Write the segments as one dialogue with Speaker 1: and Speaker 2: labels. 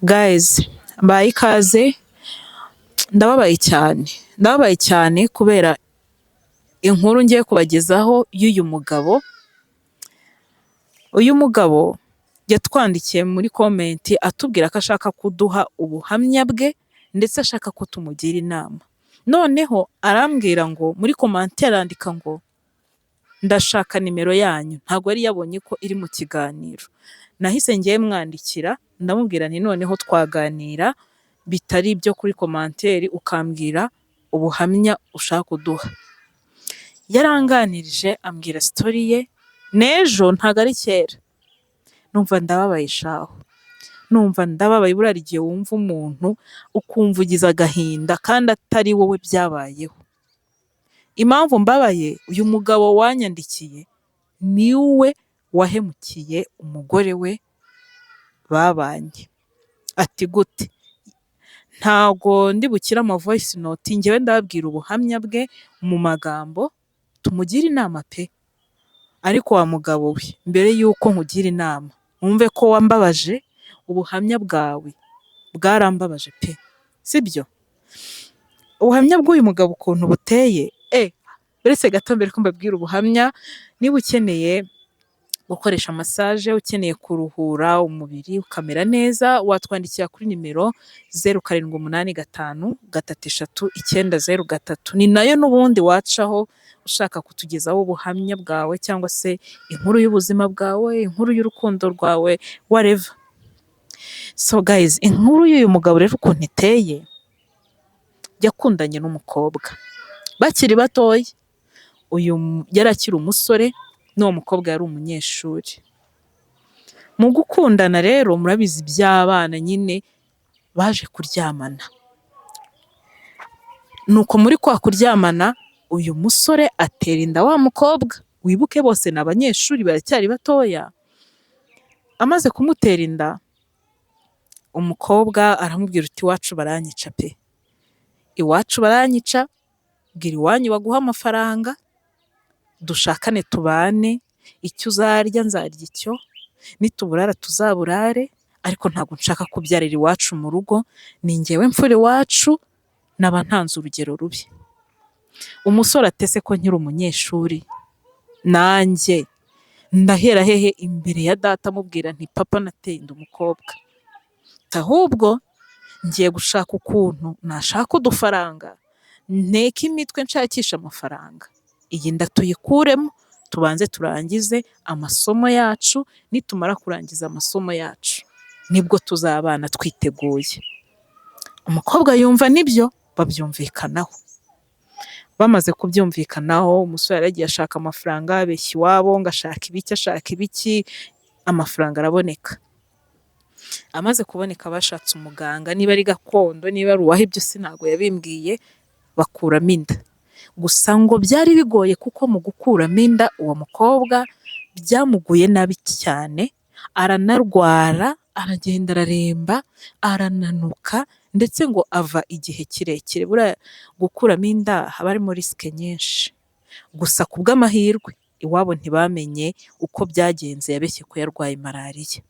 Speaker 1: Guys, mbaye ikaze, ndababaye cyane kubera inkuru ngiye kubagezaho y'uyu mugabo. Uyu mugabo yatwandikiye muri komenti atubwira ko ashaka kuduha ubuhamya bwe ndetse ashaka ko tumugira inama. Noneho arambwira ngo muri komenti arandika ngo ndashaka nimero yanyu, ntabwo yari yabonye ko iri mu kiganiro. Nahise ngiye mwandikira ndamubwira nti noneho twaganira bitari ibyo kuri komanteri ukambwira ubuhamya ushaka kuduha. Yaranganirije ambwira sitori ye n'ejo, ntabwo ari kera. Numva ndababaye shaho, numva ndababaye. Buriya igihe wumva umuntu ukumva ugize agahinda kandi atari wowe byabayeho. Impamvu mbabaye, uyu mugabo wanyandikiye ni we wahemukiye umugore we babanye. Ati gute? Ntago ndi bukire ama voice note, njyewe ndababwira ubuhamya bwe mu magambo, tumugire inama pe. Ariko wa mugabo we, mbere y'uko nkugira inama wumve ko wambabaje, ubuhamya bwawe bwarambabaje pe, sibyo? Ubuhamya bw'uyu mugabo ukuntu buteye, uretse gato mbere ko mbabwira ubuhamya, niba ukeneye gukoresha massage, ukeneye kuruhura umubiri ukamera neza, watwandikira kuri nimero 0785 33 903. Ni nayo n'ubundi wacaho ushaka kutugezaho ubuhamya bwawe cyangwa se inkuru y'ubuzima bwawe, inkuru y'urukundo rwawe, whatever. So guys, inkuru y'uyu mugabo rero ukuntu iteye, yakundanye n'umukobwa bakiri batoya. Uyu yari akiri umusore n'uwo mukobwa yari umunyeshuri. Mu gukundana rero murabizi by'abana nyine, baje kuryamana. Nuko muri kwa kuryamana uyu musore atera inda wa mukobwa. Wibuke bose ni abanyeshuri baracyari batoya. Amaze kumutera inda, umukobwa aramubwira uti iwacu baranyica pe, iwacu baranyica, bwira iwanyu baguha amafaranga dushakane tubane, icyo uzarya nzarya icyo, nituburara tuzaburare, ariko ntabwo nshaka kubyarira iwacu mu rugo, ni njyewe mfura iwacu, naba ntanze urugero rubi. Umusore atese ko nkiri umunyeshuri, nanjye ndahera hehe imbere ya data amubwira nti papa nateye inda umukobwa, ahubwo ngiye gushaka ukuntu nashaka udufaranga, nteke imitwe nshakisha amafaranga, iyi nda tuyikuremo, tubanze turangize amasomo yacu, nitumara kurangiza amasomo yacu nibwo tuzabana twiteguye. Umukobwa yumva nibyo, babyumvikanaho. Bamaze kubyumvikanaho, umusore yaragiye ashaka amafaranga, abeshya iwabo ngo ashaka ibiki, amafaranga araboneka. Amaze kuboneka bashatse umuganga, niba ari gakondo niba ari uwahe ibyo ntabwo yabimbwiye, bakuramo inda. Gusa ngo byari bigoye kuko mu gukuramo inda uwo mukobwa byamuguye nabi cyane, aranarwara, aragenda araremba, arananuka, ndetse ngo ava igihe kirekire. Buriya gukuramo inda haba harimo risike nyinshi. Gusa ku bw'amahirwe iwabo ntibamenye uko byagenze, yabeshye ko yarwaye malariya.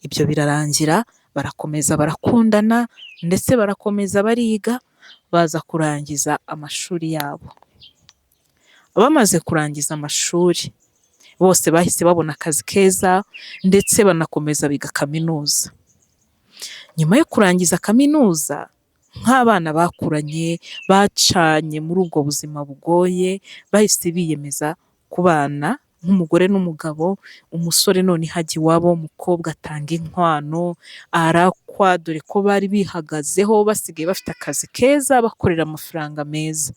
Speaker 1: Ibyo birarangira, barakomeza barakundana, ndetse barakomeza bariga, baza kurangiza amashuri yabo. Bamaze kurangiza amashuri, bose bahise babona akazi keza, ndetse banakomeza biga kaminuza. Nyuma yo kurangiza kaminuza, nk'abana bakuranye, bacanye muri ubwo buzima bugoye, bahise biyemeza kubana nk'umugore n'umugabo. Umusore none hajya iwabo, umukobwa atanga inkwano, arakwa, dore ko bari bihagazeho, basigaye bafite akazi keza, bakorera amafaranga meza.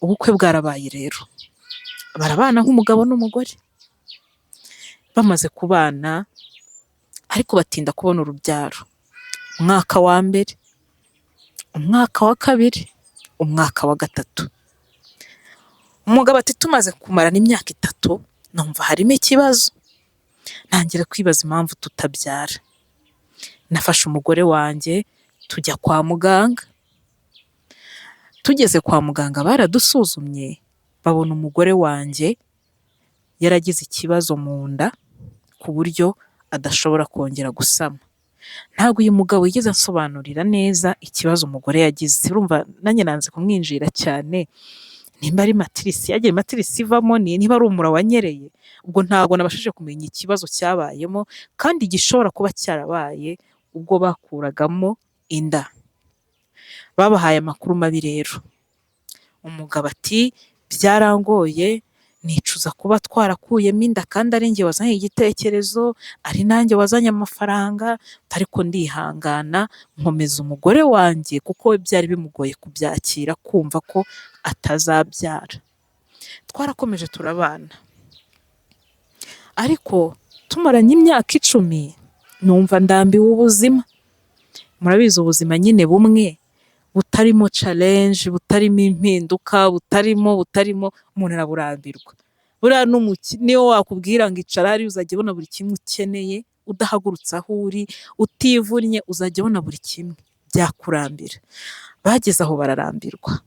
Speaker 1: Ubukwe bwarabaye rero, barabana nk'umugabo n'umugore. Bamaze kubana ariko batinda kubona urubyaro. Umwaka wa mbere, umwaka wa kabiri, umwaka wa gatatu. Umugabo ati tumaze kumarana imyaka 3, numva harimo ikibazo. Ntangira kwibaza impamvu tutabyara. Nafashe umugore wanjye tujya kwa muganga. Tugeze kwa muganga baradusuzumye, babona umugore wanjye yaragize ikibazo mu nda ku buryo adashobora kongera gusama. ntabwo uyu mugabo yigeze ansobanurira neza ikibazo umugore yagize. Urumva nanjye nanze kumwinjira cyane, nimba ari matirisi yagiye matirisi ivamo, niba ari umura wanyereye, ubwo ntabwo nabashije kumenya ikibazo cyabayemo kandi gishobora kuba cyarabaye ubwo bakuragamo inda. Babahaye amakuru mabi rero. Umugabo ati byarangoye, nicuza kuba twarakuyemo inda kandi ari njye wazanye igitekerezo, ari nanjye wazanye amafaranga, ariko ndihangana nkomeza umugore wanjye kuko we byari bimugoye kubyakira, kumva ko atazabyara. Twarakomeje turabana, ariko tumaranye imyaka 10 numva ndambiwe ubuzima. Murabizi ubuzima nyine bumwe butarimo challenge, butarimo impinduka, butarimo umuntu araburambirwa. Buriya niyo wakubwira ngo icara hariya uzajya ubona buri kimwe ukeneye, udahagurutse aho uri, utivunnye, uzajya ubona buri kimwe, byakurambira. Bageze aho bararambirwa,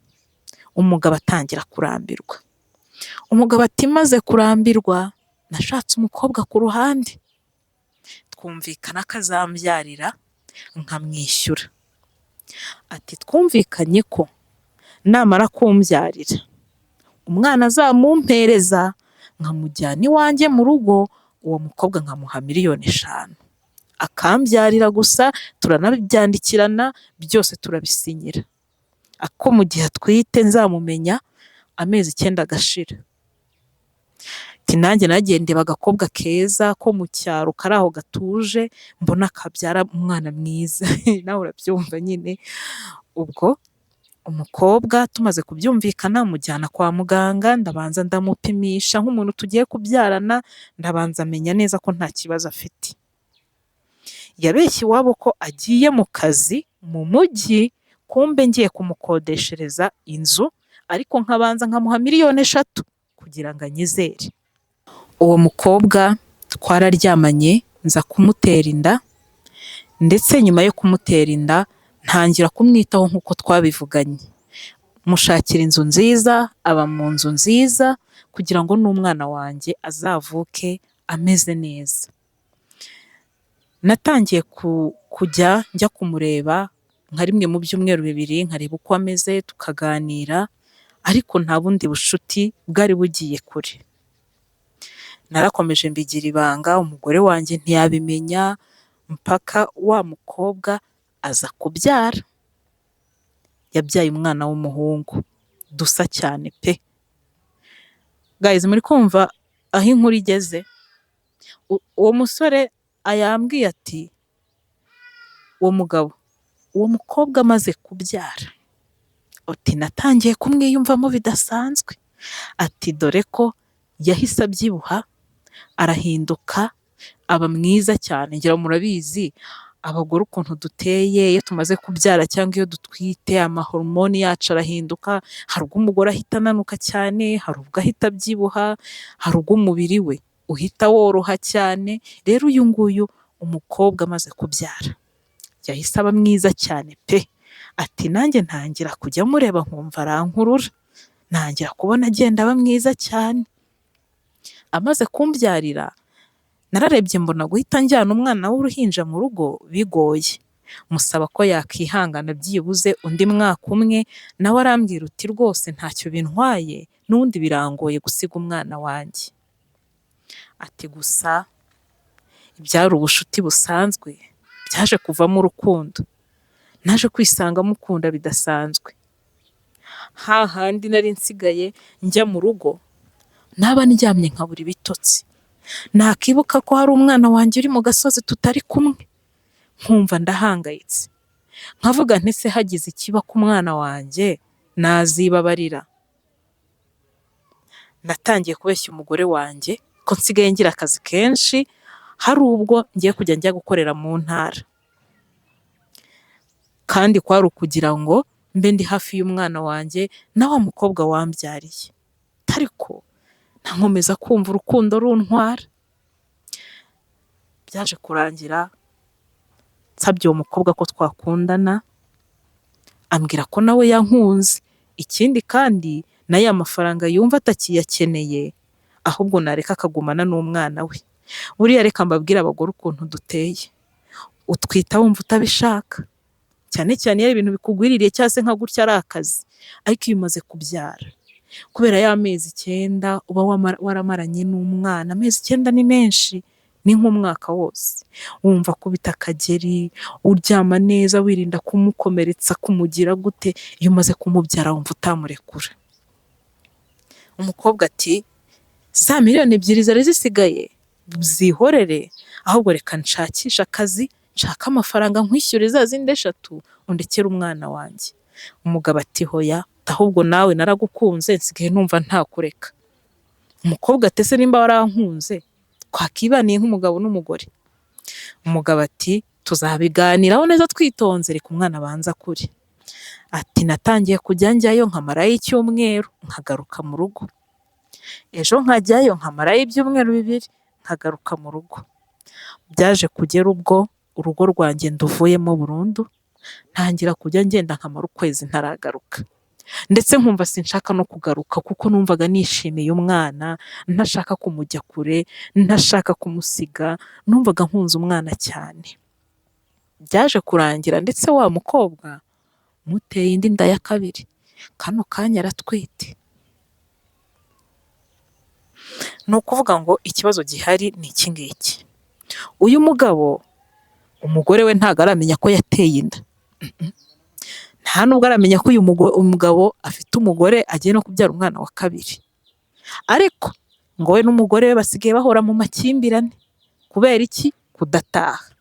Speaker 1: umugabo atangira kurambirwa. Umugabo ati maze kurambirwa nashatse umukobwa ku ruhande, twumvikana ko azambyarira nkamwishyura. Ati twumvikanye ko namara kumbyarira umwana azamumpereza nkamujyana iwanjye mu rugo, uwo mukobwa nkamuha 5,000,000 akambyarira gusa, turanabyandikirana byose turabisinyira. Ako mu gihe atwite nzamumenya amezi 9 agashira. Ati nanjye nagiye ndeba agakobwa keza ko mu cyaro kari aho gatuje, mbona kabyara umwana mwiza. Nawe urabyumva nyine. Ubwo umukobwa tumaze kubyumvikana mujyana kwa muganga, ndabanza ndamupimisha nk'umuntu tugiye kubyarana, ndabanza amenya neza ko nta kibazo afite. Yabeshye iwabo ko agiye mu kazi mu mujyi, kumbe ngiye kumukodeshereza inzu, ariko nkabanza nkamuha 3,000,000 kugira ngo anyizere. Uwo mukobwa twararyamanye, nza kumutera inda, ndetse nyuma yo kumutera inda ntangira kumwitaho nk'uko twabivuganye. Mushakira inzu nziza, aba mu nzu nziza, kugira ngo n'umwana wanjye azavuke ameze neza. Natangiye kujya njya kumureba nka rimwe mu byumweru 2, nkareba uko ameze, tukaganira, ariko nta bundi bushuti bwari bugiye kure. Narakomeje mbigira ibanga, umugore wanjye ntiyabimenya, mpaka wa mukobwa aza kubyara. Yabyaye umwana w'umuhungu, dusa cyane pe. Guys, muri kumva aho inkuru igeze? Uwo musore ayambwiye ati uwo mugabo, uwo mukobwa amaze kubyara, ati natangiye kumwiyumvamo bidasanzwe. Ati dore ko yahise abyibuha, arahinduka, aba mwiza cyane. Ngira murabizi abagore ukuntu duteye iyo tumaze kubyara cyangwa iyo dutwite, amahormone yacu arahinduka. Hari ubwo umugore ahita ananuka cyane, hari ubwo ahita abyibuha, hari ubwo umubiri we uhita woroha cyane. Rero uyu nguyu umukobwa amaze kubyara yahise aba mwiza cyane pe. Ati nanjye ntangira kujya mureba nkumva arankurura, ntangira kubona agenda aba mwiza cyane. Amaze kumbyarira nararebye mbona guhita njyana umwana w'uruhinja mu rugo bigoye, musaba ko yakihangana byibuze undi mwaka umwe. Nawe arambwira uti rwose ntacyo bintwaye, n'undi birangoye gusiga umwana wanjye. Ati gusa ibyari ubushuti busanzwe byaje kuvamo urukundo, naje kwisanga mukunda bidasanzwe. Hahandi nari nsigaye njya mu rugo, naba ndyamye nkabura ibitotsi, nakibuka ko hari umwana wanjye uri mu gasozi tutari kumwe, nkumva ndahangayitse, nkavuga nti se hagize ikiba ku mwana wanjye nazibabarira. Natangiye kubeshya umugore wanjye ko nsigaye ngira akazi kenshi, hari ubwo ngiye kujya njya gukorera mu ntara, kandi kwari ukugira ngo mbe ndi hafi y'umwana wanjye na wa mukobwa wambyariye. Ariko nkomeza kumva urukundo runtwara. Byaje kurangira nsabye uwo mukobwa ko twakundana, ambwira ko nawe yankunze, ikindi kandi na ya mafaranga yumva atakiyakeneye, ahubwo nareka akagumana n'umwana we. Buriya reka mbabwire abagore ukuntu duteye. utwita wumva utabishaka, cyane cyane iyo ari ibintu bikugwiririye cyangwa se nka gutya ari akazi. Ariko iyo umaze kubyara, kubera ya mezi 9 uba waramaranye n'umwana, amezi 9 ni menshi, ni nk'umwaka wose, wumva kubita akageri, uryama neza wirinda kumukomeretsa, kumugira gute. Iyo umaze kumubyara wumva utamurekura. Umukobwa ati za miliyoni 2 zari zisigaye zihorere, ahubwo reka nshakisha akazi, nshaka amafaranga nkwishyure za zindi 3 undekere umwana wanjye. Umugabo ati hoya, ahubwo nawe naragukunze, nsigaye numva ntakureka. Umukobwa ati ese nimba warankunze twakibaniye nk'umugabo n'umugore? Umugabo ati tuzabiganiraho neza twitonze, reka umwana abanza kure. Ati natangiye kujya njyayo nkamarayo icyumweru nkagaruka mu rugo, ejo nkajyayo nkamarayo ibyumweru 2 nkagaruka mu rugo. Byaje kugera ubwo urugo rwanjye nduvuyemo burundu, ntangira kujya ngenda nkamara ukwezi ntaragaruka, ndetse nkumva sinshaka no kugaruka kuko numvaga nishimiye umwana, ntashaka kumujya kure, ntashaka kumusiga, numvaga nkunze umwana cyane. Byaje kurangira ndetse wa mukobwa muteye indi nda ya 2, kano kanya aratwite. Ni ukuvuga ngo ikibazo gihari ni iki ngiki. Uyu mugabo, umugore we ntago aramenya ko yateye inda, nta nubwo aramenya ko uyu umugabo afite umugore agiye no kubyara umwana wa 2. Ariko ngo we n'umugore we basigaye bahora mu makimbirane. Kubera iki? Kudataha.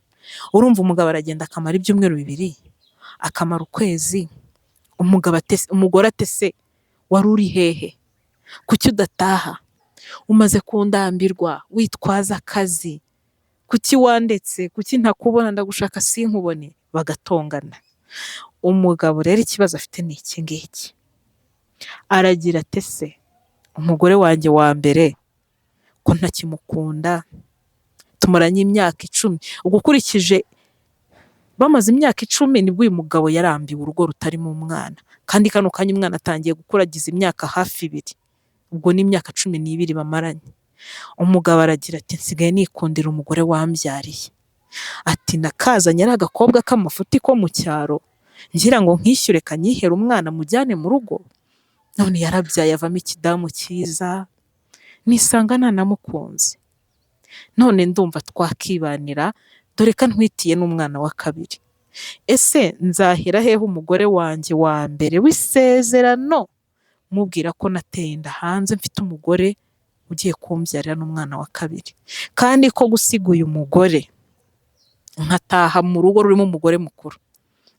Speaker 1: Urumva umugabo aragenda akamara ibyumweru 2, akamara ukwezi. Umugore atese wari uri hehe? Kuki udataha? Umaze kundambirwa, witwaza akazi, kuki wandetse? Kuki ntakubona? Ndagushaka sinkubone. Bagatongana. Umugabo rero ikibazo afite ni iki ngiki. Aragira ati se umugore wanjye wa mbere ko ntakimukunda, tumaranye imyaka 10, ugukurikije bamaze imyaka 10 nibwo uyu mugabo yarambiwe urugo rutarimo umwana, kandi kano kanya umwana atangiye gukura, agize imyaka hafi 2, ubwo ni imyaka 12 bamaranye. Umugabo aragira ati nsigaye nikundira umugore wambyariye. Ati nakazanye ari agakobwa k'amafuti ko mu cyaro, ngira ngo nkishyure kanyihere umwana mujyane mu rugo, none yarabyaye avamo ikidamu cyiza, nisanga nanamukunze, none ndumva twakibanira, dore ka ntwitiye n'umwana wa 2. Ese nzahera hehe umugore wanjye wa mbere w'isezerano mubwira ko nateye inda hanze mfite umugore ugiye kumbyarira n'umwana wa 2, kandi ko gusiga uyu mugore nkataha mu rugo rurimo umugore mukuru,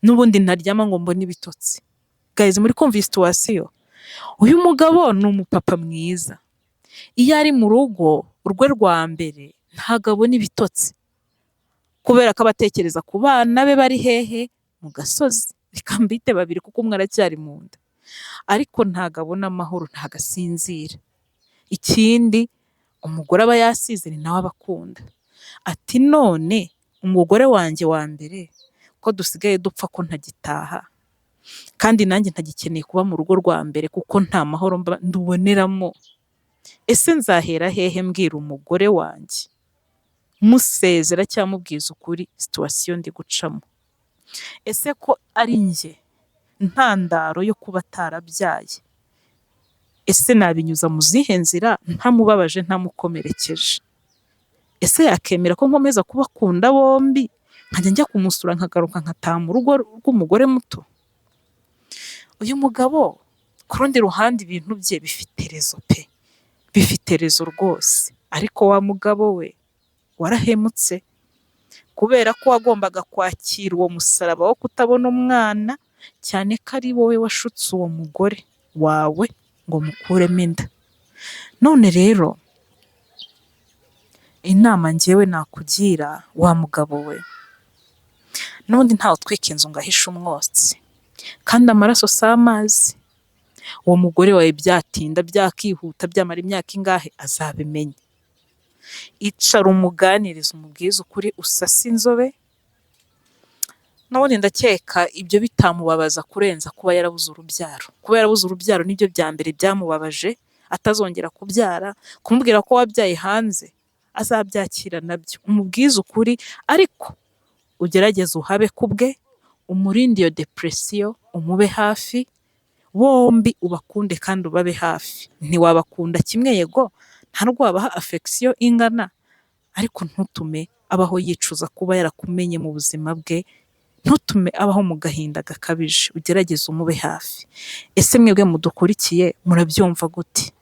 Speaker 1: n'ubundi ntaryama ngo mbone ibitotsi. Guys, muri kumva situation? Uyu mugabo ni umupapa mwiza, iyo ari mu rugo urwe rwa mbere ntago abona ibitotsi, kubera ko abatekereza ku bana be bari hehe? Mu gasozi. Reka mbite 2 kuko umwe aracyari mu nda. Ariko ntago abona amahoro, ntago asinzira. Ikindi umugore aba yasize ni nawe abakunda. Ati none umugore wanjye wa mbere ko dusigaye dupfa ko ntagitaha, kandi nanjye ntagikeneye kuba mu rugo rwa mbere kuko nta mahoro nduboneramo. Ese nzahera hehe mbwira umugore wanjye musezera cyangwa mubwiza ukuri situation ndi gucamo? Ese ko ari njye ntandaro yo kuba atarabyaye, ese nabinyuza mu zihe nzira ntamubabaje, ntamukomerekeje? Ese yakemera ko nkomeza kubakunda bombi, nkajya njya kumusura nkagaruka nkataha mu rugo rw'umugore muto? Uyu mugabo ku rundi ruhande ibintu bye bifite rezo pe, bifite rezo rwose. Ariko wa mugabo we warahemutse, kubera ko wagombaga kwakira uwo musaraba wo kutabona umwana, cyane ko ari wowe washutse uwo mugore wawe ngo mukuremo inda. None rero inama njyewe nakugira wa mugabo we, n'ubundi ntawe utwika inzu ngo ahishe umwotsi, kandi amaraso si amazi. Uwo mugore wawe byatinda byakihuta byamara imyaka ingahe azabimenya. Icara umuganiriza, umubwiza ukuri, usasa inzobe. N'ubundi ndakeka ibyo bitamubabaza kurenza kuba yarabuze urubyaro. Kuba yarabuze urubyaro nibyo bya mbere byamubabaje, atazongera kubyara. Kumubwira ko wabyaye hanze azabyakira nabyo, umubwiza ukuri, ariko ugerageze uhabe kubwe, umurinde iyo depresiyo, umube hafi, bombi ubakunde kandi ubabe hafi. Ntiwabakunda kimwe yego, ntabwo wabaha affection ingana, ariko ntutume abaho yicuza kuba yarakumenye mu buzima bwe, ntutume abaho mu gahinda gakabije, ugerageze umube hafi. Ese mwebwe mudukurikiye murabyumva gute?